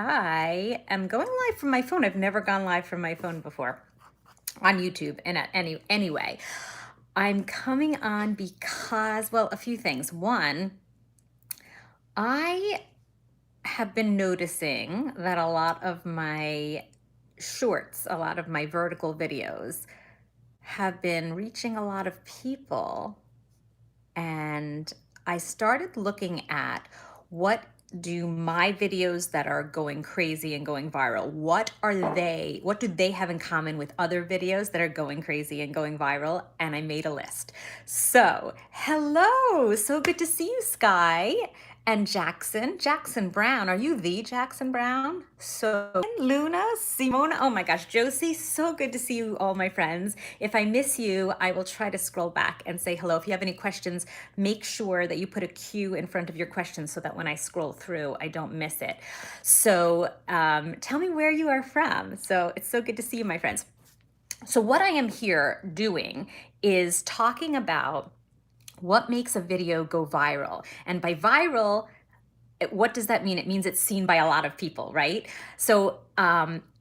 I am going live from my phone. I've never gone live from my phone before on YouTube. And anyway, I'm coming on because, well, a few things. One, I have been noticing that a lot of my shorts, a lot of my vertical videos have been reaching a lot of people. And I started looking at what do my videos that are going crazy and going viral, what do they have in common with other videos that are going crazy and going viral? And I made a list. So, hello, so good to see you, Sky. And Jackson Brown. Are you the Jackson Brown? So, Luna, Simona, oh my gosh, Josie, so good to see you, all my friends. If I miss you, I will try to scroll back and say hello. If you have any questions, make sure that you put a Q in front of your questions so that when I scroll through, I don't miss it. So tell me where you are from. So it's so good to see you, my friends. So what I am here doing is talking about what makes a video go viral. And by viral, what does that mean? It means it's seen by a lot of people, right? So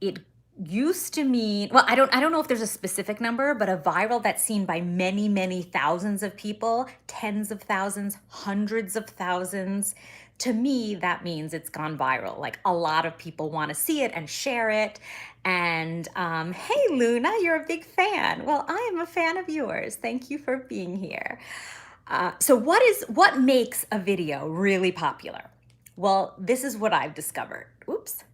it used to mean, well, I don't know if there's a specific number, but a viral that's seen by many thousands of people, tens of thousands, hundreds of thousands. To me, that means it's gone viral. Like a lot of people want to see it and share it. And hey, Luna, you're a big fan. Well, I am a fan of yours. Thank you for being here. So what makes a video really popular? Well, this is what I've discovered. Oops.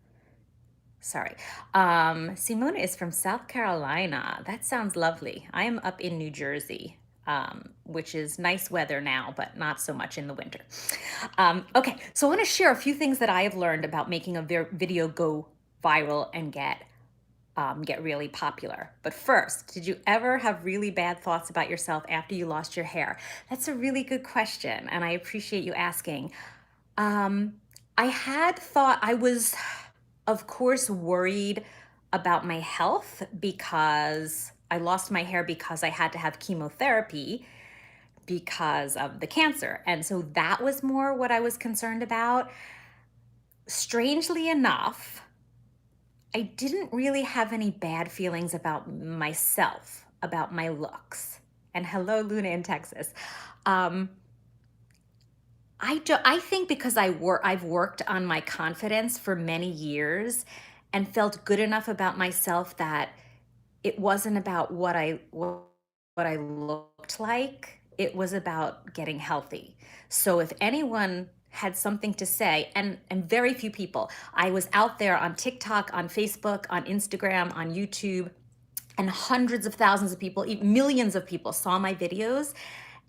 Sorry. Simona is from South Carolina. That sounds lovely. I am up in New Jersey, which is nice weather now, but not so much in the winter. Okay, so I want to share a few things that I have learned about making a video go viral and get really popular. But first, did you ever have really bad thoughts about yourself after you lost your hair? That's a really good question, and I appreciate you asking. I had thought I was, of course, worried about my health because I lost my hair because I had to have chemotherapy because of the cancer. And so that was more what I was concerned about. Strangely enough, I didn't really have any bad feelings about myself, about my looks. And hello, Luna in Texas. I think because I've worked on my confidence for many years and felt good enough about myself that it wasn't about what I looked like. It was about getting healthy. So if anyone had something to say, and very few people, I was out there on TikTok, on Facebook, on Instagram, on YouTube, and hundreds of thousands of people, millions of people saw my videos,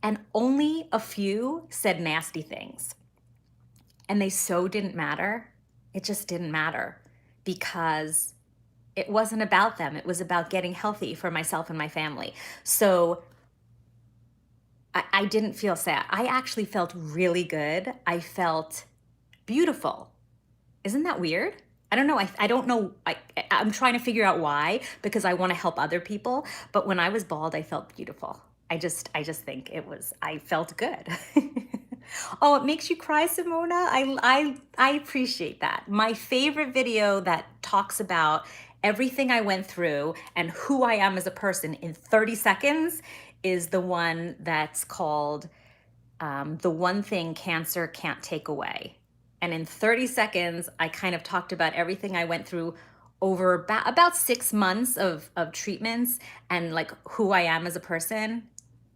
and only a few said nasty things. And they so didn't matter. It just didn't matter because it wasn't about them. It was about getting healthy for myself and my family. So I didn't feel sad. I actually felt really good. I felt beautiful. Isn't that weird? I don't know. I don't know. I'm trying to figure out why, because I want to help other people. But when I was bald, I felt beautiful. I just think I felt good. Oh, it makes you cry, Simona. I appreciate that. My favorite video that talks about everything I went through and who I am as a person in 30 seconds is the one that's called The One Thing Cancer Can't Take Away. And in 30 seconds, I kind of talked about everything I went through over about 6 months of treatments and like who I am as a person.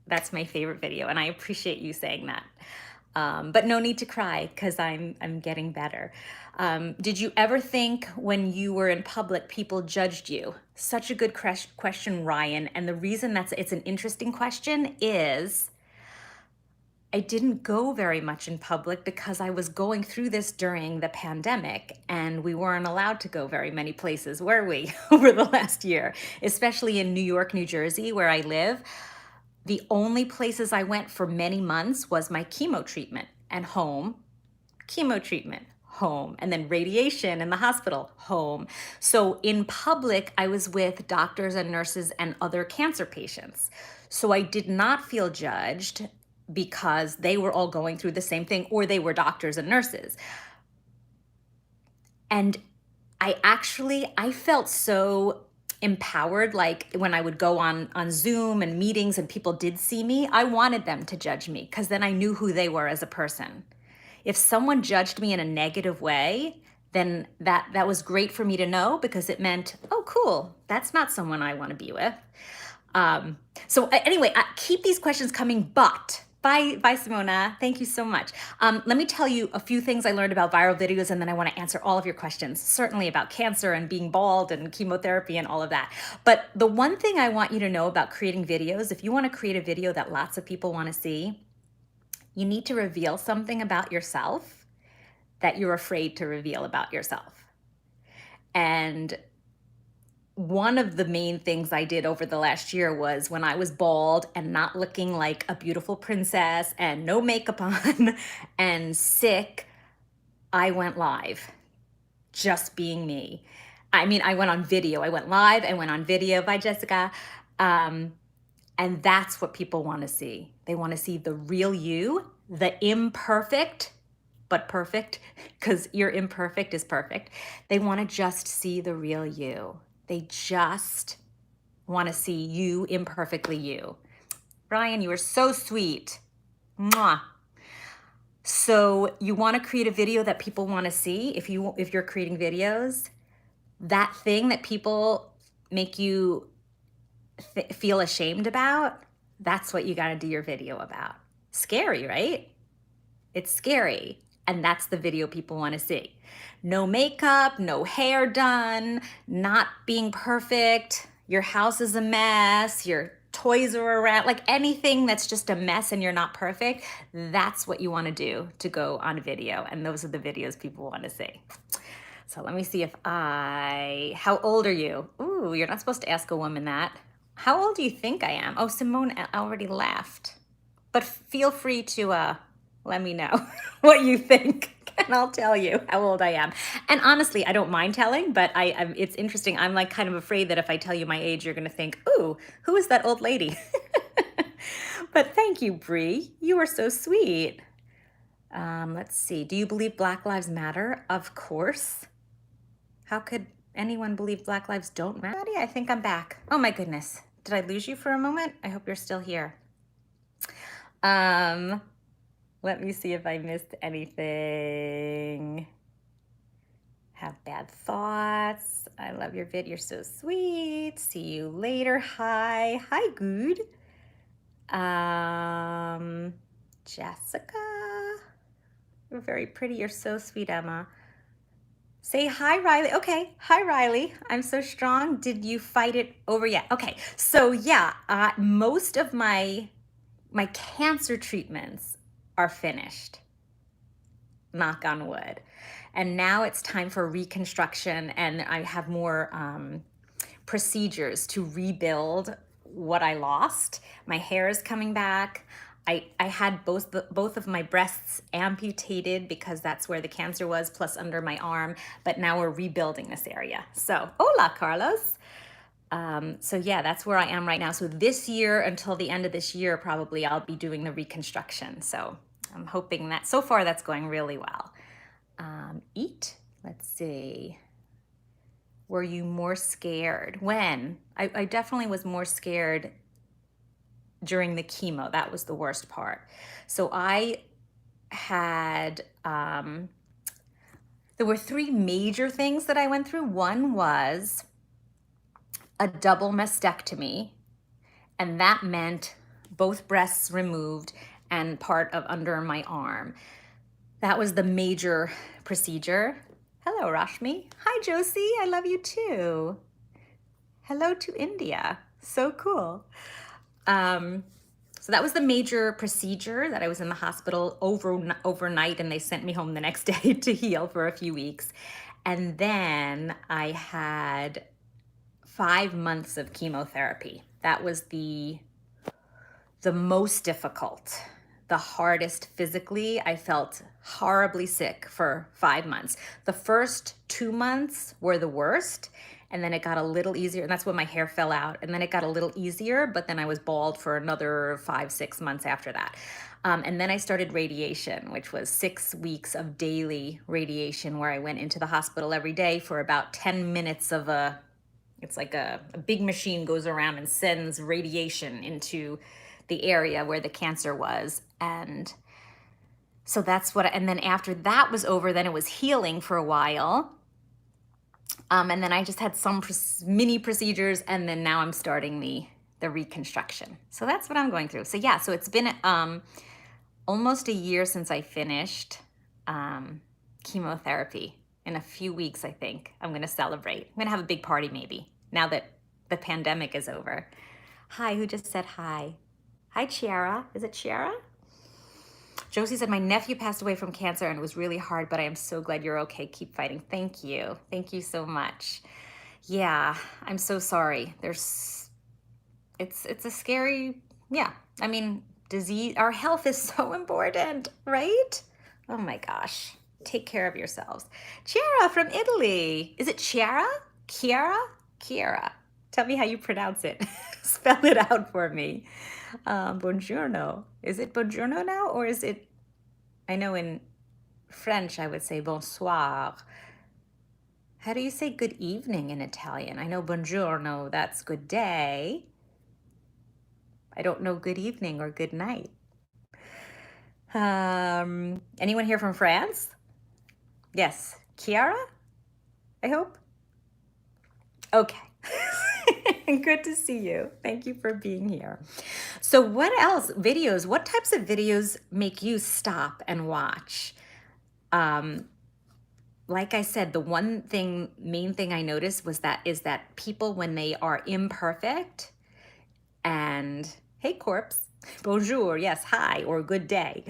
That's my favorite video, and I appreciate you saying that. But no need to cry because I'm getting better. Did you ever think when you were in public people judged you? Such a good question, Ryan. And the reason it's an interesting question is I didn't go very much in public because I was going through this during the pandemic and we weren't allowed to go very many places, were we, over the last year, especially in New York, New Jersey, where I live. The only places I went for many months was my chemo treatment and home, chemo treatment, home, and then radiation in the hospital, home. So in public, I was with doctors and nurses and other cancer patients. So I did not feel judged because they were all going through the same thing or they were doctors and nurses. And I felt so empowered. Like when I would go on Zoom and meetings and people did see me, I wanted them to judge me because then I knew who they were as a person. If someone judged me in a negative way, then that was great for me to know because it meant, oh, cool, that's not someone I want to be with. Anyway, keep these questions coming, but bye, Simona. Thank you so much. Let me tell you a few things I learned about viral videos, and then I want to answer all of your questions, certainly about cancer and being bald and chemotherapy and all of that. But the one thing I want you to know about creating videos, if you want to create a video that lots of people want to see, you need to reveal something about yourself that you're afraid to reveal about yourself. And one of the main things I did over the last year was when I was bald and not looking like a beautiful princess and no makeup on and sick, I went live, just being me. I mean, I went on video. I went live, I went on video. Bye, Jessica. And that's what people want to see. They want to see the real you, the imperfect, but perfect, because your imperfect is perfect. They want to just see the real you. They just want to see you imperfectly you. Brian, you are so sweet. Mwah. So you want to create a video that people want to see. If you're creating videos, that thing that people make you feel ashamed about, that's what you got to do your video about. Scary, right? It's scary. And that's the video people want to see. No makeup, no hair done, not being perfect, your house is a mess, your toys are around, like anything that's just a mess and you're not perfect, that's what you want to do to go on video. And those are the videos people want to see. So let me see how old are you? Ooh, you're not supposed to ask a woman that. How old do you think I am? Oh, Simone already laughed. But feel free to let me know what you think, and I'll tell you how old I am. And honestly, I don't mind telling, but it's interesting. I'm like kind of afraid that if I tell you my age, you're going to think, ooh, who is that old lady? But thank you, Bree. You are so sweet. Let's see. Do you believe Black Lives Matter? Of course. How could anyone believe Black lives don't matter? I think I'm back. Oh my goodness. Did I lose you for a moment? I hope you're still here. Let me see if I missed anything. Have bad thoughts. I love your vid. You're so sweet. See you later. Hi. Hi, good. Jessica. You're very pretty. You're so sweet, Emma. Say hi, Riley. Okay. Hi, Riley. I'm so strong. Did you fight it over yet? Okay. So yeah, most of my cancer treatments are finished, knock on wood. And now it's time for reconstruction, and I have more procedures to rebuild what I lost. My hair is coming back. I had both of my breasts amputated because that's where the cancer was, plus under my arm, but now we're rebuilding this area. So, hola, Carlos. So yeah, that's where I am right now. So this year, until the end of this year, probably I'll be doing the reconstruction. So I'm hoping that so far that's going really well. Eat, let's see. Were you more scared? When? I definitely was more scared during the chemo. That was the worst part. So I had, there were 3 major things that I went through. One was a double mastectomy, and that meant both breasts removed and part of under my arm. That was the major procedure. Hello, Rashmi. Hi, Josie. I love you too. Hello to India. So cool. So that was the major procedure that I was in the hospital overnight, and they sent me home the next day to heal for a few weeks. And then I had 5 months of chemotherapy. That was the most difficult, the hardest physically. I felt horribly sick for 5 months. The first 2 months were the worst, and then it got a little easier, and that's when my hair fell out, and then it got a little easier, but then I was bald for another 5, 6 months after that. And then I started radiation, which was 6 weeks of daily radiation where I went into the hospital every day for about 10 minutes of it's like a big machine goes around and sends radiation into the area where the cancer was. And so that's what, and then after that was over, then it was healing for a while. And then I just had some mini procedures, and then now I'm starting the reconstruction. So that's what I'm going through. So yeah, so it's been almost a year since I finished chemotherapy. In a few weeks, I think I'm going to celebrate. I'm going to have a big party maybe now that the pandemic is over. Hi, who just said hi? Hi, Chiara. Is it Chiara? Josie said, my nephew passed away from cancer and it was really hard, but I am so glad you're okay. Keep fighting. Thank you. Thank you so much. Yeah, I'm so sorry. It's a scary, yeah. I mean, disease, our health is so important, right? Oh my gosh. Take care of yourselves. Chiara from Italy. Is it Chiara? Chiara? Chiara. Tell me how you pronounce it. Spell it out for me. Buongiorno. Is it buongiorno now, or is it, I know in French I would say bonsoir. How do you say good evening in Italian? I know buongiorno, that's good day. I don't know good evening or good night. Anyone here from France? Yes. Chiara? I hope. Okay. Good to see you. Thank you for being here. So what else? Videos. What types of videos make you stop and watch? Like I said, the main thing I noticed is that people, when they are imperfect, and hey, corpse, bonjour, yes, hi, or good day.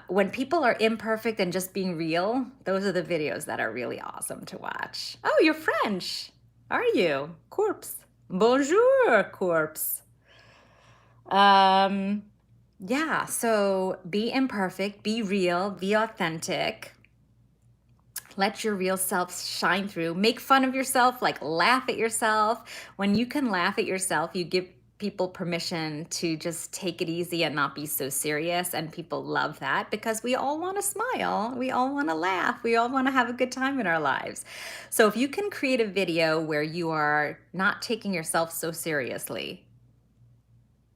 When people are imperfect and just being real, those are the videos that are really awesome to watch. Oh, you're French. Are you? Corpse. Bonjour, corpse. Yeah, so be imperfect, be real, be authentic. Let your real self shine through. Make fun of yourself, like laugh at yourself. When you can laugh at yourself, you give people permission to just take it easy and not be so serious. And people love that because we all want to smile. We all want to laugh. We all want to have a good time in our lives. So if you can create a video where you are not taking yourself so seriously,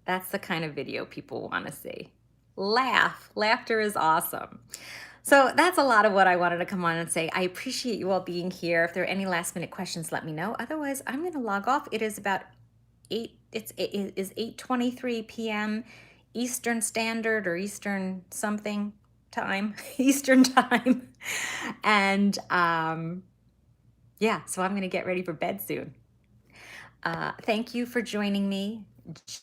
that's the kind of video people want to see. Laugh. Laughter is awesome. So that's a lot of what I wanted to come on and say. I appreciate you all being here. If there are any last minute questions, let me know. Otherwise, I'm going to log off. It is about 8:23 p.m. Eastern Standard or Eastern something time, Eastern time. And yeah, so I'm going to get ready for bed soon. Thank you for joining me.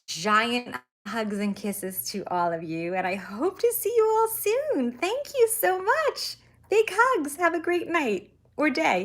Giant hugs and kisses to all of you, and I hope to see you all soon. Thank you so much. Big hugs. Have a great night or day.